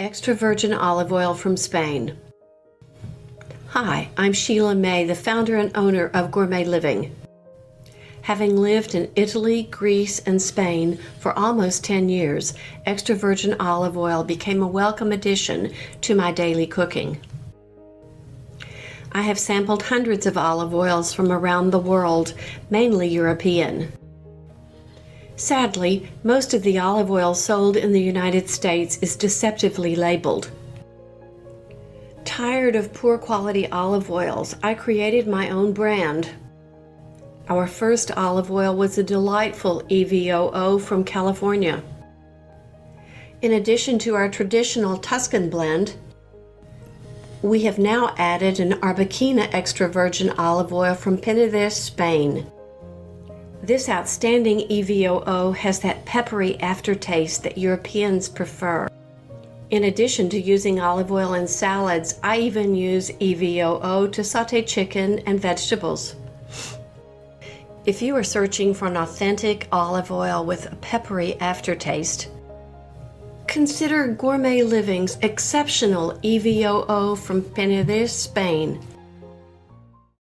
extra virgin olive oil from Spain. Hi, I'm Sheila May, the founder and owner of Gourmet Living. Having lived in Italy, Greece, and Spain for almost 10 years, extra virgin olive oil became a welcome addition to my daily cooking. I have sampled hundreds of olive oils from around the world, mainly European. Sadly, most of the olive oil sold in the United States is deceptively labeled. Tired of poor quality olive oils, I created my own brand. Our first olive oil was a delightful EVOO from California. In addition to our traditional Tuscan blend, we have now added an Arbequina extra virgin olive oil from Penedes, Spain. This outstanding EVOO has that peppery aftertaste that Europeans prefer. In addition to using olive oil in salads, I even use EVOO to saute chicken and vegetables. If you are searching for an authentic olive oil with a peppery aftertaste, consider Gourmet Living's exceptional EVOO from Penedes, Spain.